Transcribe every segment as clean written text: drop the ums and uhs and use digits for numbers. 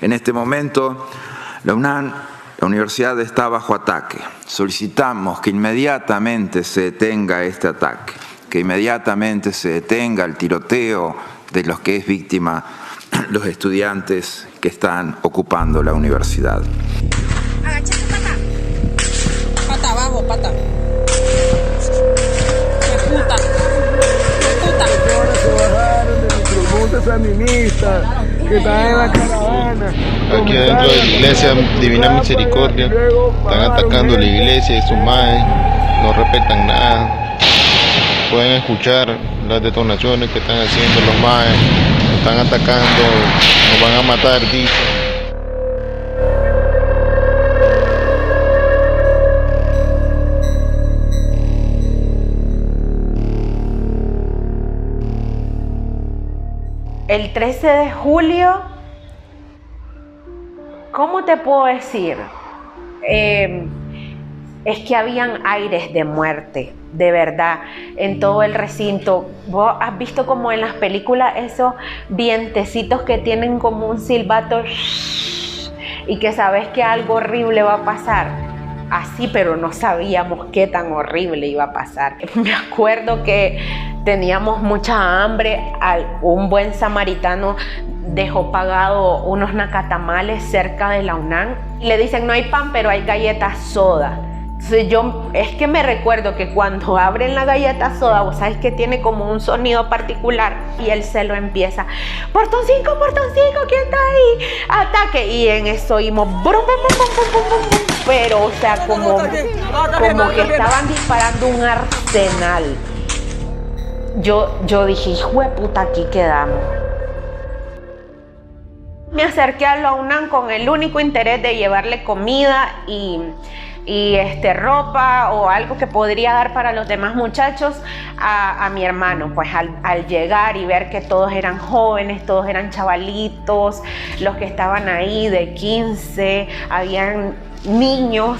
En este momento, la universidad está bajo ataque. Solicitamos que inmediatamente se detenga este ataque, que inmediatamente se detenga el tiroteo de los que es víctima los estudiantes que están ocupando la universidad. Agachate, pata. Pata abajo, pata. ¡Qué puta! ¡Qué puta! Se bajaron de microbuses feministas que están en la caravana. Aquí dentro de la iglesia Divina Misericordia están atacando la iglesia y su madre, no respetan nada. Pueden escuchar las detonaciones que están haciendo los maes, están atacando, nos van a matar, dicen. El 13 de julio, ¿cómo te puedo decir? Es que habían aires de muerte, de verdad, en todo el recinto. Vos has visto como en las películas esos vientecitos que tienen como un silbato y que sabes que algo horrible va a pasar. Así, pero no sabíamos qué tan horrible iba a pasar. Me acuerdo que teníamos mucha hambre. Un buen samaritano dejó pagado unos nacatamales cerca de la UNAM. Y le dicen, no hay pan, pero hay galletas soda. Entonces es que me recuerdo que cuando abren la galleta soda, vos sabes que tiene como un sonido particular y él se lo empieza, portón 5, ¿quién está ahí? Ataque. Y en eso oímos, brum, brum, brum, brum, brum, brum, brum. Pero o sea, como que estaban disparando un arsenal. Yo dije, hijo de puta, aquí quedamos. Me acerqué a la UNAM con el único interés de llevarle comida y ropa o algo que podría dar para los demás muchachos a mi hermano. Pues al llegar y ver que todos eran jóvenes, todos eran chavalitos, los que estaban ahí de 15, habían niños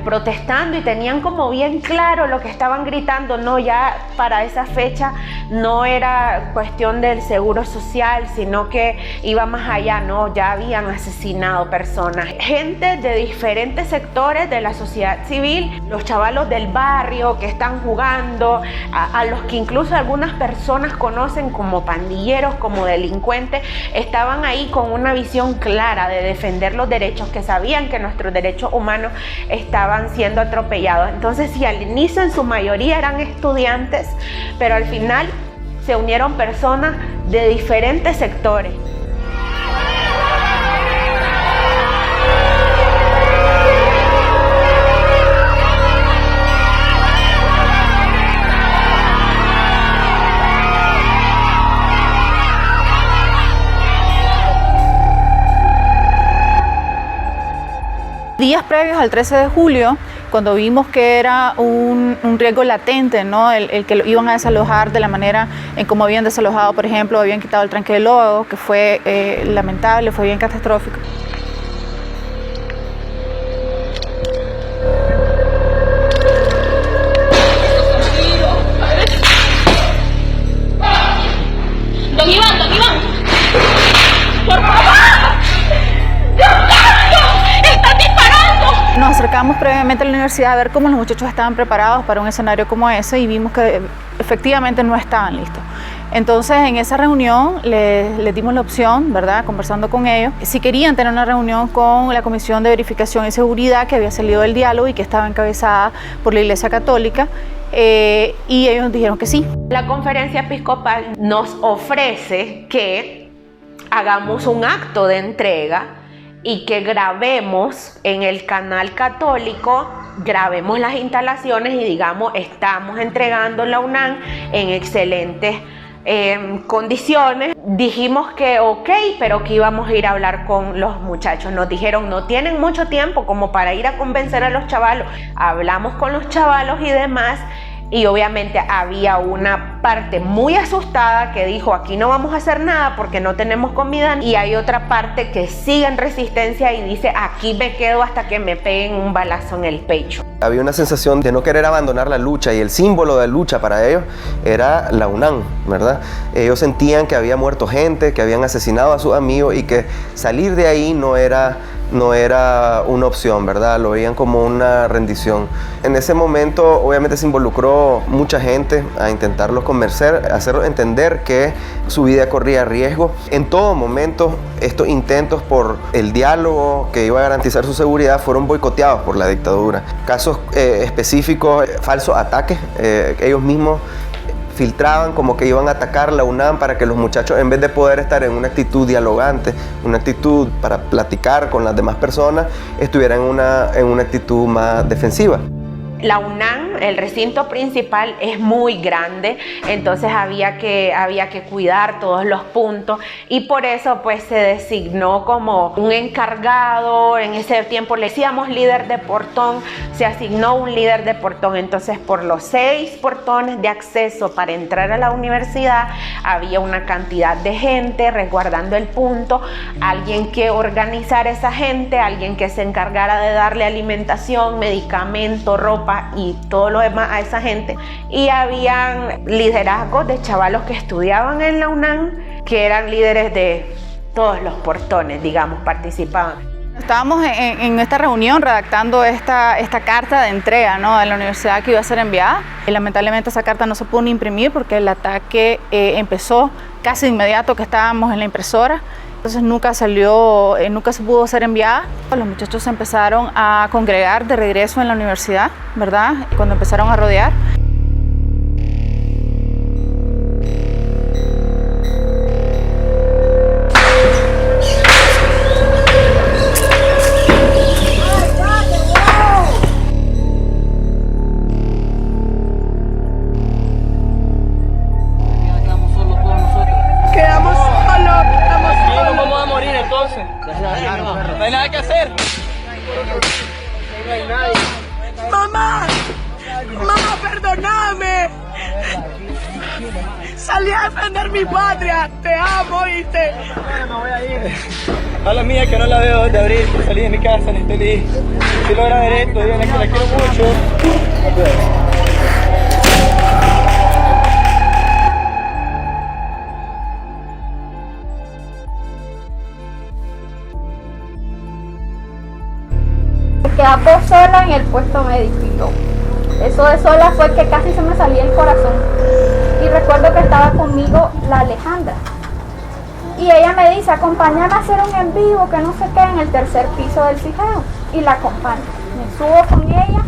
protestando y tenían como bien claro lo que estaban gritando. No, ya para esa fecha no era cuestión del seguro social, sino que iba más allá, no, ya habían asesinado personas, gente de diferentes sectores de la sociedad civil, los chavalos del barrio que están jugando, a los que incluso algunas personas conocen como pandilleros, como delincuentes, estaban ahí con una visión clara de defender los derechos, que sabían que nuestros derechos humanos estaban siendo atropellados. Entonces, sí, al inicio en su mayoría eran estudiantes, pero al final se unieron personas de diferentes sectores. Días previos al 13 de julio, cuando vimos que era un riesgo latente, ¿no? el que lo iban a desalojar de la manera en cómo habían desalojado, por ejemplo, habían quitado el tranque del lodo, que fue lamentable, fue bien catastrófico. Don Iván, por favor. Nos acercamos previamente a la universidad a ver cómo los muchachos estaban preparados para un escenario como ese y vimos que efectivamente no estaban listos. Entonces, en esa reunión les dimos la opción, ¿verdad?, conversando con ellos, si querían tener una reunión con la Comisión de Verificación y Seguridad que había salido del diálogo y que estaba encabezada por la Iglesia Católica, y ellos dijeron que sí. La Conferencia Episcopal nos ofrece que hagamos un acto de entrega y que grabemos en el canal católico, grabemos las instalaciones y digamos, estamos entregando la UNAM en excelentes condiciones. Dijimos que ok, pero que íbamos a ir a hablar con los muchachos. Nos dijeron, no tienen mucho tiempo como para ir a convencer a los chavalos. Hablamos con los chavalos y demás, y obviamente había una parte muy asustada que dijo, aquí no vamos a hacer nada porque no tenemos comida, y hay otra parte que sigue en resistencia y dice, aquí me quedo hasta que me peguen un balazo en el pecho. Había una sensación de no querer abandonar la lucha y el símbolo de lucha para ellos era la UNAM, ¿verdad? Ellos sentían que había muerto gente, que habían asesinado a sus amigos y que salir de ahí no era una opción, ¿verdad? Lo veían como una rendición. En ese momento obviamente se involucró mucha gente a intentarlos convencer, a hacerlos entender que su vida corría riesgo. En todo momento estos intentos por el diálogo que iba a garantizar su seguridad fueron boicoteados por la dictadura. Casos específicos, falsos ataques, ellos mismos filtraban como que iban a atacar la UNAM para que los muchachos, en vez de poder estar en una actitud dialogante, una actitud para platicar con las demás personas, estuvieran en una actitud más defensiva. La UNAM, el recinto principal, es muy grande, entonces había que cuidar todos los puntos y por eso pues se designó como un encargado. En ese tiempo le decíamos líder de portón, se asignó un líder de portón. Entonces por los 6 portones de acceso para entrar a la universidad había una cantidad de gente resguardando el punto, alguien que organizara esa gente, alguien que se encargara de darle alimentación, medicamento, ropa y todo lo demás a esa gente. Y habían liderazgos de chavalos que estudiaban en la UNAM, que eran líderes de todos los portones, digamos, participaban. Estábamos en esta reunión redactando esta carta de entrega, ¿no?, de la universidad que iba a ser enviada. Y lamentablemente esa carta no se pudo ni imprimir porque el ataque empezó casi de inmediato que estábamos en la impresora. Entonces nunca se pudo ser enviada. Los muchachos se empezaron a congregar de regreso en la universidad, ¿verdad? Cuando empezaron a rodear. No hay nada que hacer. ¡Mamá! ¡Mamá, perdóname! Salí a defender mi patria. Te amo, ¿viste? Me voy a ir. A la mía que no la veo desde abril. Salí de mi casa, Nestelí. Si logra ver esto, díganle que la quiero mucho. Quedé sola en el puesto médico. Eso de sola fue que casi se me salía el corazón. Y recuerdo que estaba conmigo la Alejandra. Y ella me dice, acompáñame a hacer un en vivo, que no sé qué, en el 3er piso del Cigeo. Y la acompaño. Me subo con ella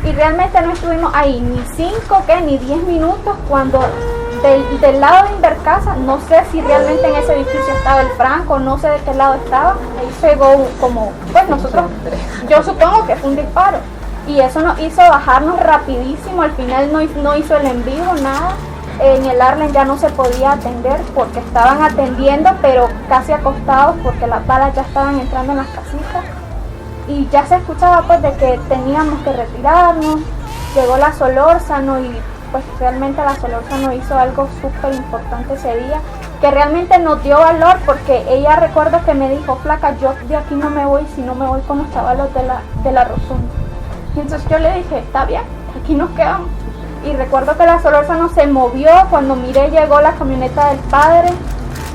y realmente no estuvimos ahí ni 5 ni 10 minutos cuando del lado de Invercasa, no sé si realmente en ese edificio estaba el Franco, no sé de qué lado estaba, ahí pegó como, pues nosotros, yo supongo que fue un disparo. Y eso nos hizo bajarnos rapidísimo, al final no hizo el en vivo, nada. En el Arlen ya no se podía atender porque estaban atendiendo, pero casi acostados porque las balas ya estaban entrando en las casitas. Y ya se escuchaba pues de que teníamos que retirarnos. Llegó la Solórzano y pues realmente la Solórzano hizo algo súper importante ese día, que realmente nos dio valor porque ella, recuerdo que me dijo, flaca, yo de aquí no me voy si no me voy con los chavalos de la Rotonda. Y entonces yo le dije, está bien, aquí nos quedamos. Y recuerdo que la Solórzano se movió, cuando miré llegó la camioneta del padre,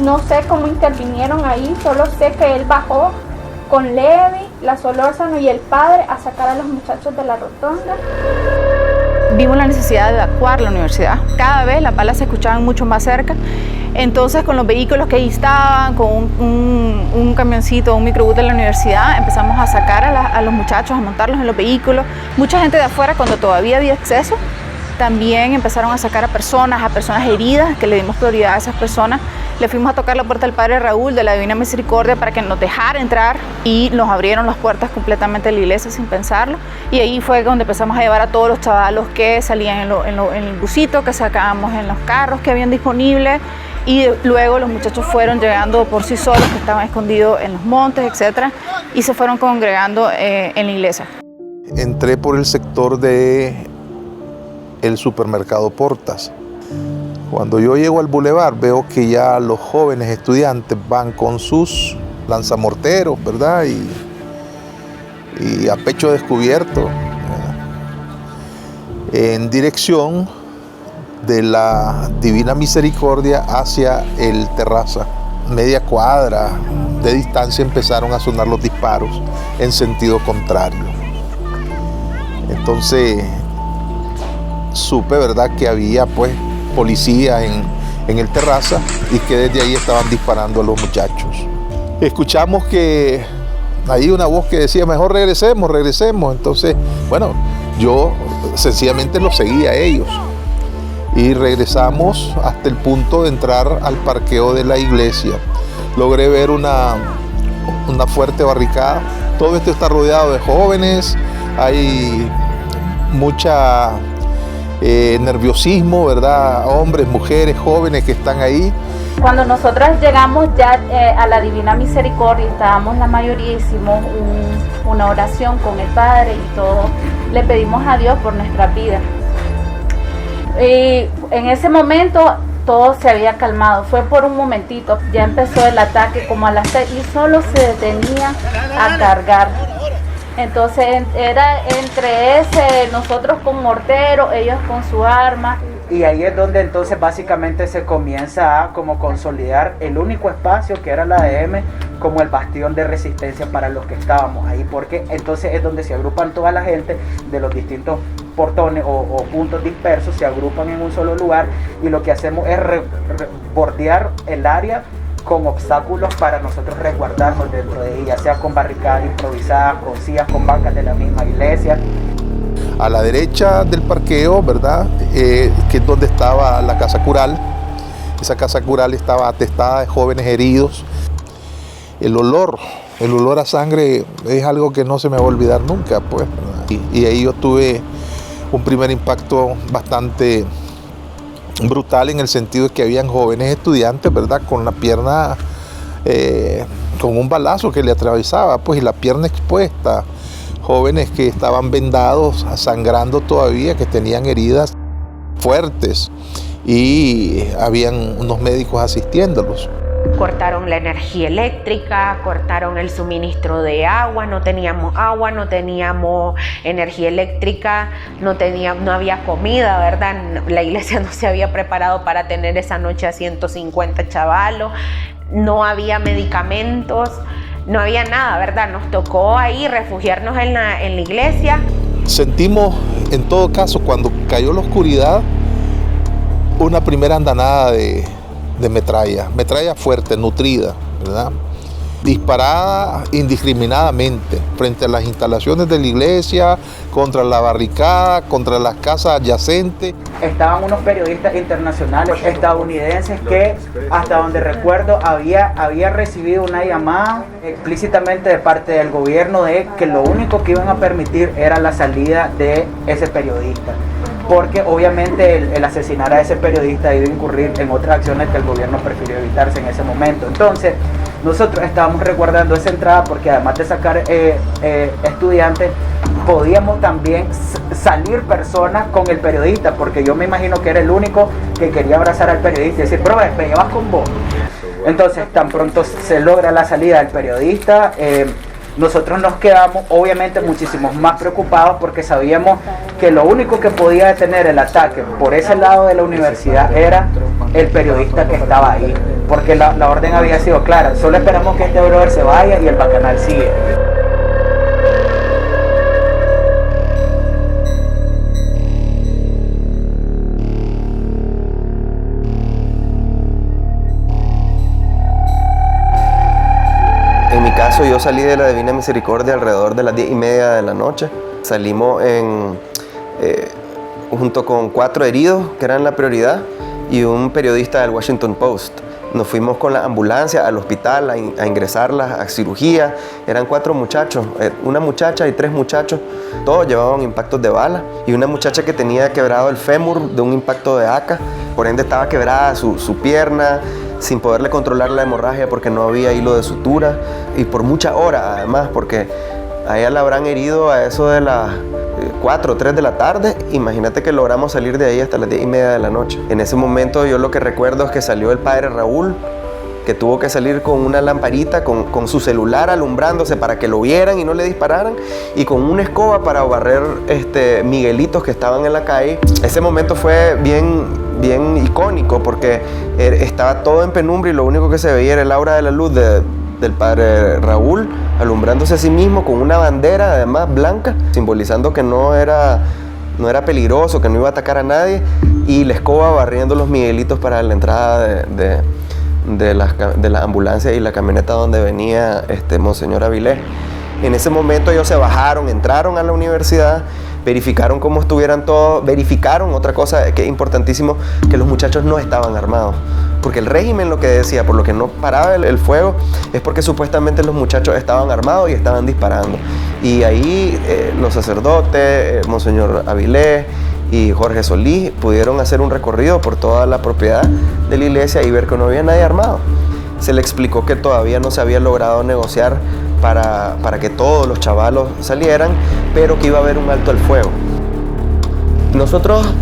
no sé cómo intervinieron ahí, solo sé que él bajó con Levi, la Solórzano y el padre a sacar a los muchachos de la Rotonda. Vimos la necesidad de evacuar la universidad. Cada vez las balas se escuchaban mucho más cerca. Entonces, con los vehículos que ahí estaban, con un camioncito, un microbús de la universidad, empezamos a sacar a los muchachos, a montarlos en los vehículos. Mucha gente de afuera, cuando todavía había acceso, también empezaron a sacar a personas heridas, que le dimos prioridad a esas personas. Le fuimos a tocar la puerta al padre Raúl de la Divina Misericordia para que nos dejara entrar y nos abrieron las puertas completamente de la iglesia sin pensarlo. Y ahí fue donde empezamos a llevar a todos los chavalos que salían en el busito, que sacábamos en los carros que habían disponibles. Y luego los muchachos fueron llegando por sí solos, que estaban escondidos en los montes, etc. Y se fueron congregando en la iglesia. Entré por el sector de el supermercado Portas. Cuando yo llego al bulevar veo que ya los jóvenes estudiantes van con sus lanzamorteros, ¿verdad? Y a pecho descubierto en dirección de la Divina Misericordia hacia el Terraza. Media cuadra de distancia empezaron a sonar los disparos en sentido contrario. Entonces supe, ¿verdad?, que había pues policía en el Terraza y que desde ahí estaban disparando a los muchachos. Escuchamos que hay una voz que decía, mejor regresemos. Entonces, bueno, yo sencillamente los seguía a ellos y regresamos hasta el punto de entrar al parqueo de la iglesia. Logré ver una fuerte barricada. Todo esto está rodeado de jóvenes, hay mucha nerviosismo, ¿verdad? Hombres, mujeres, jóvenes que están ahí. Cuando nosotras llegamos ya a la Divina Misericordia, estábamos la mayoría, hicimos una oración con el Padre y todo, le pedimos a Dios por nuestras vidas. Y en ese momento todo se había calmado, fue por un momentito, ya empezó el ataque como a las 6 y solo se detenía a cargar. Entonces era entre nosotros con mortero, ellos con su arma. Y ahí es donde entonces básicamente se comienza a como consolidar el único espacio que era la ADM como el bastión de resistencia para los que estábamos ahí, porque entonces es donde se agrupan toda la gente de los distintos portones o puntos dispersos, se agrupan en un solo lugar y lo que hacemos es bordear el área con obstáculos para nosotros resguardarnos dentro de ella, sea con barricadas improvisadas, con sillas, con bancas de la misma iglesia. A la derecha del parqueo, ¿verdad?, que es donde estaba la casa cural. Esa casa cural estaba atestada de jóvenes heridos. El olor a sangre es algo que no se me va a olvidar nunca, pues. Y ahí yo tuve un primer impacto bastante brutal en el sentido de que habían jóvenes estudiantes, ¿verdad?, con la pierna, con un balazo que le atravesaba, pues, y la pierna expuesta. Jóvenes que estaban vendados, sangrando todavía, que tenían heridas fuertes y habían unos médicos asistiéndolos. Cortaron la energía eléctrica, cortaron el suministro de agua, no teníamos energía eléctrica, no había comida, ¿verdad? La iglesia no se había preparado para tener esa noche a 150 chavalos, no había medicamentos. No había nada, ¿verdad? Nos tocó ahí refugiarnos en la iglesia. Sentimos, en todo caso, cuando cayó la oscuridad, una primera andanada de metralla fuerte, nutrida, ¿verdad? Disparada indiscriminadamente frente a las instalaciones de la iglesia, contra la barricada, contra las casas adyacentes. Estaban unos periodistas internacionales estadounidenses que, hasta donde recuerdo, había recibido una llamada explícitamente de parte del gobierno de que lo único que iban a permitir era la salida de ese periodista, porque obviamente el asesinar a ese periodista iba a incurrir en otras acciones que el gobierno prefirió evitarse en ese momento. Entonces nosotros estábamos resguardando esa entrada porque además de sacar estudiantes, podíamos también salir personas con el periodista, porque yo me imagino que era el único que quería abrazar al periodista y decir, pero me llevas con vos. Entonces tan pronto se logra la salida del periodista, nosotros nos quedamos obviamente muchísimo más preocupados porque sabíamos que lo único que podía detener el ataque por ese lado de la universidad era el periodista que estaba ahí, porque la orden había sido clara, solo esperamos que este brother se vaya y el bacanal sigue. Yo salí de la Divina Misericordia alrededor de las 10:30 de la noche. Salimos junto con 4 heridos, que eran la prioridad, y un periodista del Washington Post. Nos fuimos con la ambulancia al hospital a ingresarlas a cirugía. Eran 4 muchachos, una muchacha y 3 muchachos. Todos llevaban impactos de bala. Y una muchacha que tenía quebrado el fémur de un impacto de AK. Por ende estaba quebrada su pierna, sin poderle controlar la hemorragia porque no había hilo de sutura. Y por muchas horas además, porque a ella la habrán herido a eso de las 4 o 3 de la tarde. Imagínate que logramos salir de ahí hasta las 10:30 de la noche. En ese momento yo lo que recuerdo es que salió el padre Raúl, que tuvo que salir con una lamparita, con su celular alumbrándose para que lo vieran y no le dispararan, y con una escoba para barrer miguelitos que estaban en la calle. Ese momento fue bien icónico porque estaba todo en penumbra y lo único que se veía era el aura de la luz del padre Raúl alumbrándose a sí mismo con una bandera además blanca, simbolizando que no era peligroso, que no iba a atacar a nadie, y la escoba barriendo los miguelitos para la entrada de la ambulancia y la camioneta donde venía Monseñor Avilés. En ese momento ellos se bajaron, entraron a la universidad, verificaron cómo estuvieran todos, verificaron otra cosa que es importantísimo, que los muchachos no estaban armados. Porque el régimen lo que decía, por lo que no paraba el fuego, es porque supuestamente los muchachos estaban armados y estaban disparando. Y ahí los sacerdotes, Monseñor Avilés y Jorge Solís, pudieron hacer un recorrido por toda la propiedad de la iglesia y ver que no había nadie armado. Se le explicó que todavía no se había logrado negociar para que todos los chavalos salieran, pero que iba a haber un alto al fuego. Nosotros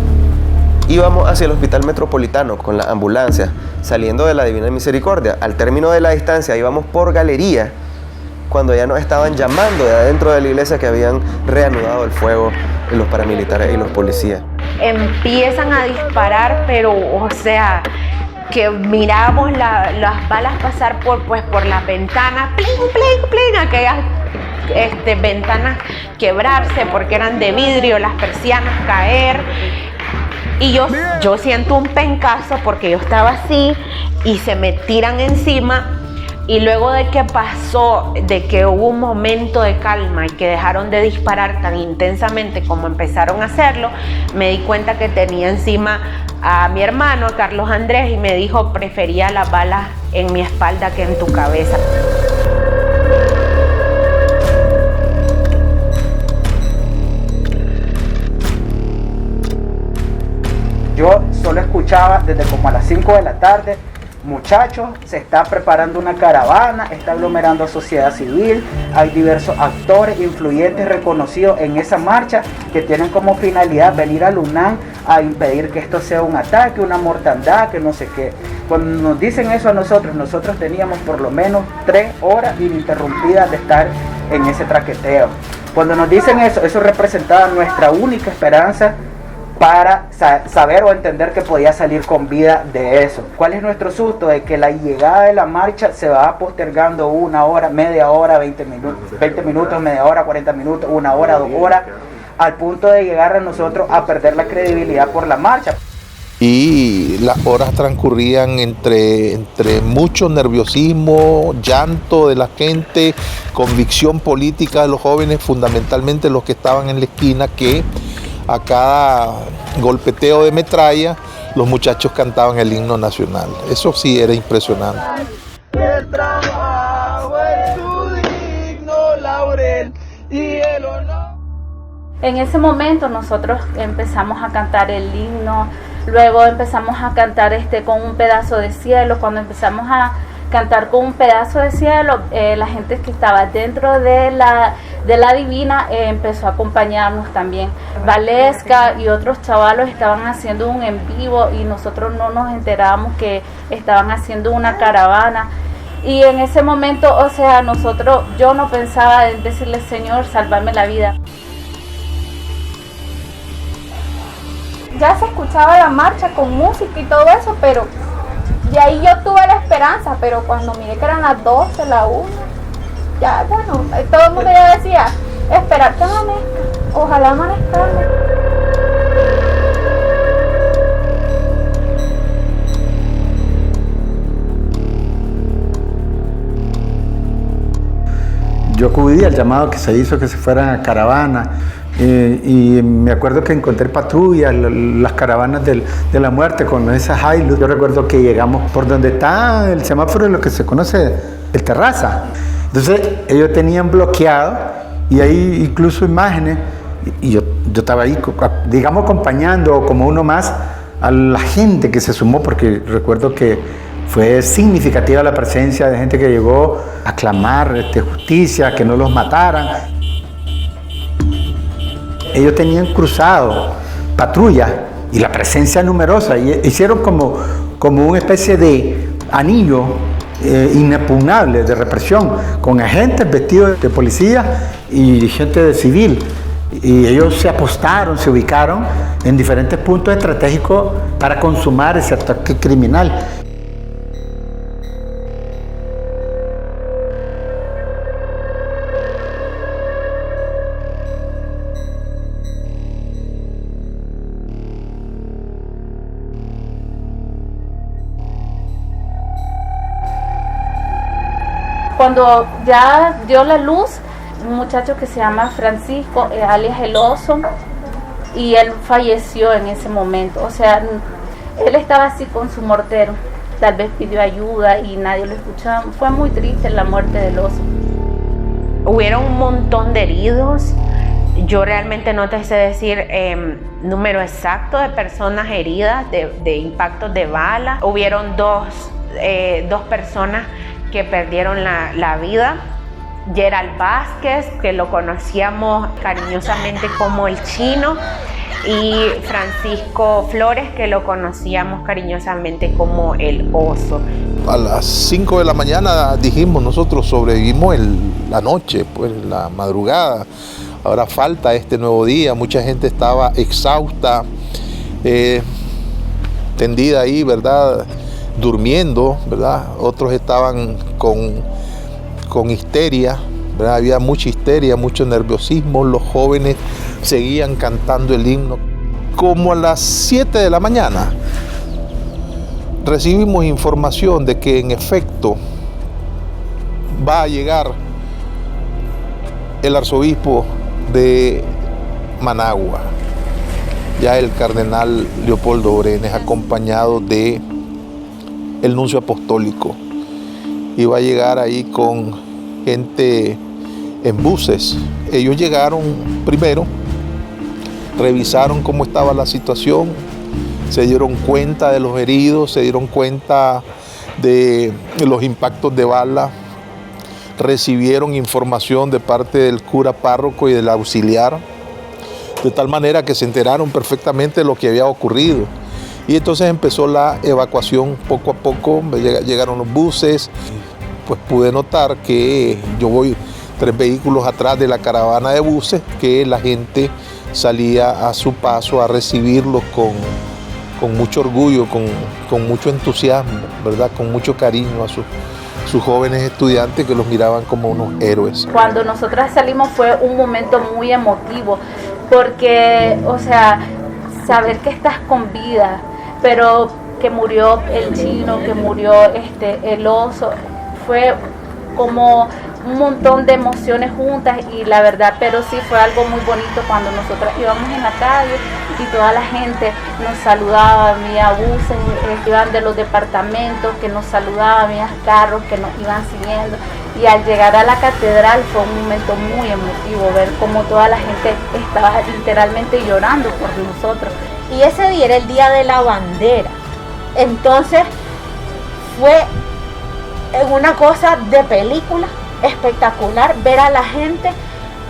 íbamos hacia el Hospital Metropolitano con la ambulancia, saliendo de la Divina Misericordia. Al término de la distancia íbamos por Galería, cuando ya nos estaban llamando de adentro de la iglesia que habían reanudado el fuego los paramilitares y los policías. Empiezan a disparar, pero o sea, que mirábamos las balas pasar por las ventanas, pling, pling, pling, aquellas ventanas quebrarse porque eran de vidrio, las persianas caer. Y yo siento un pencazo porque yo estaba así y se me tiran encima. Y luego de que pasó, de que hubo un momento de calma y que dejaron de disparar tan intensamente como empezaron a hacerlo, me di cuenta que tenía encima a mi hermano, a Carlos Andrés, y me dijo, prefería las balas en mi espalda que en tu cabeza. Yo solo escuchaba desde como a las 5 de la tarde, muchachos, se está preparando una caravana, está aglomerando a sociedad civil, hay diversos actores influyentes reconocidos en esa marcha que tienen como finalidad venir a UNAM a impedir que esto sea un ataque, una mortandad, que no sé qué. Cuando nos dicen eso a nosotros teníamos por lo menos 3 horas ininterrumpidas de estar en ese traqueteo. Cuando nos dicen eso representaba nuestra única esperanza para saber o entender que podía salir con vida de eso. ¿Cuál es nuestro susto? De que la llegada de la marcha se va postergando 1 hora, media hora, 20 minutos, media hora, 40 minutos, 1 hora, 2 horas, al punto de llegar a nosotros a perder la credibilidad por la marcha. Y las horas transcurrían entre mucho nerviosismo, llanto de la gente, convicción política de los jóvenes, fundamentalmente los que estaban en la esquina, que a cada golpeteo de metralla los muchachos cantaban el himno nacional. Eso sí era impresionante. El trabajo es su digno laurel y el honor. En ese momento nosotros empezamos a cantar el himno, luego empezamos a cantar con un pedazo de cielo. Cuando empezamos a cantar con un pedazo de cielo, la gente que estaba dentro de la Divina empezó a acompañarnos también. Valesca y otros chavalos estaban haciendo un en vivo y nosotros no nos enterábamos que estaban haciendo una caravana. Y en ese momento, o sea, yo no pensaba en decirle, Señor, sálvame la vida. Ya se escuchaba la marcha con música y todo eso, pero de ahí yo tuve la esperanza, pero cuando miré que eran las 12, la 1, ya bueno, todo el mundo ya decía, esperar que amanezca, ojalá amanezca. Yo acudí al llamado que se hizo que se fueran a caravana. Y me acuerdo que encontré patrullas, las caravanas de la muerte con esas Hilux. Yo recuerdo que llegamos por donde está el semáforo de lo que se conoce el Terraza. Entonces ellos tenían bloqueado y hay incluso imágenes y yo estaba ahí, digamos, acompañando como uno más a la gente que se sumó, porque recuerdo que fue significativa la presencia de gente que llegó a clamar justicia, que no los mataran. Ellos tenían cruzado patrullas y la presencia numerosa, y hicieron como una especie de anillo inexpugnable de represión, con agentes vestidos de policía y gente de civil. Y ellos se apostaron, se ubicaron en diferentes puntos estratégicos para consumar ese ataque criminal. Cuando ya dio la luz, un muchacho que se llama Francisco, alias El Oso, y él falleció en ese momento. O sea, él estaba así con su mortero, tal vez pidió ayuda y nadie lo escuchaba. Fue muy triste la muerte del Oso. Hubieron un montón de heridos. Yo realmente no te sé decir número exacto de personas heridas de impactos de bala. Hubieron dos personas que perdieron la vida. Gerald Vázquez, que lo conocíamos cariñosamente como el Chino, y Francisco Flores, que lo conocíamos cariñosamente como el Oso. A las 5 de la mañana dijimos, nosotros sobrevivimos la noche, pues la madrugada. Ahora falta este nuevo día. Mucha gente estaba exhausta, tendida ahí, ¿verdad?, durmiendo, ¿verdad? Otros estaban con histeria, ¿verdad? Había mucha histeria, mucho nerviosismo. Los jóvenes seguían cantando el himno. Como a las 7 de la mañana recibimos información de que en efecto va a llegar el arzobispo de Managua, ya el cardenal Leopoldo Brenes, acompañado de el nuncio apostólico. Iba a llegar ahí con gente en buses. Ellos llegaron primero, revisaron cómo estaba la situación, se dieron cuenta de los heridos, se dieron cuenta de los impactos de bala, recibieron información de parte del cura párroco y del auxiliar, de tal manera que se enteraron perfectamente de lo que había ocurrido. Y entonces empezó la evacuación poco a poco, llegaron los buses. Pues pude notar que yo voy 3 vehículos atrás de la caravana de buses, que la gente salía a su paso a recibirlos con mucho orgullo, con mucho entusiasmo, ¿verdad?, con mucho cariño a sus jóvenes estudiantes, que los miraban como unos héroes. Cuando nosotras salimos fue un momento muy emotivo, porque, o sea, saber que estás con vida, pero que murió el Chino, que murió el Oso, fue como un montón de emociones juntas, y la verdad, pero sí fue algo muy bonito cuando nosotras íbamos en la calle y toda la gente nos saludaba, había buses que iban de los departamentos que nos saludaban, había carros que nos iban siguiendo, y al llegar a la catedral fue un momento muy emotivo ver cómo toda la gente estaba literalmente llorando por nosotros. Y ese día era el día de la bandera, entonces fue una cosa de película espectacular ver a la gente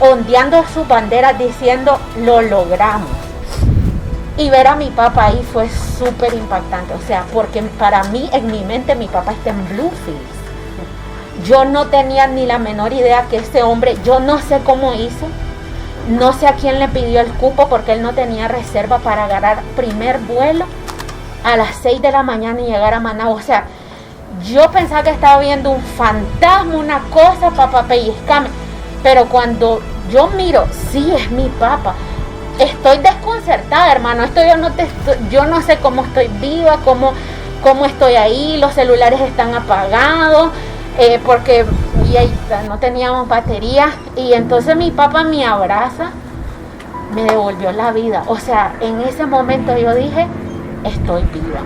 ondeando sus banderas diciendo lo logramos, y ver a mi papá ahí fue súper impactante, o sea, porque para mí, en mi mente, mi papá está en Bluefields. Yo no tenía ni la menor idea que ese hombre, yo no sé cómo hizo, no sé a quién le pidió el cupo, porque él no tenía reserva para agarrar primer vuelo a las 6 de la mañana y llegar a Managua. O sea, yo pensaba que estaba viendo un fantasma, una cosa para pellizcarme, pero cuando yo miro, sí, es mi papá. Estoy desconcertada, hermano. Yo no sé cómo estoy viva, cómo estoy ahí. Los celulares están apagados, porque no teníamos batería. Y entonces mi papá me abraza, me devolvió la vida. O sea, en ese momento yo dije, estoy viva.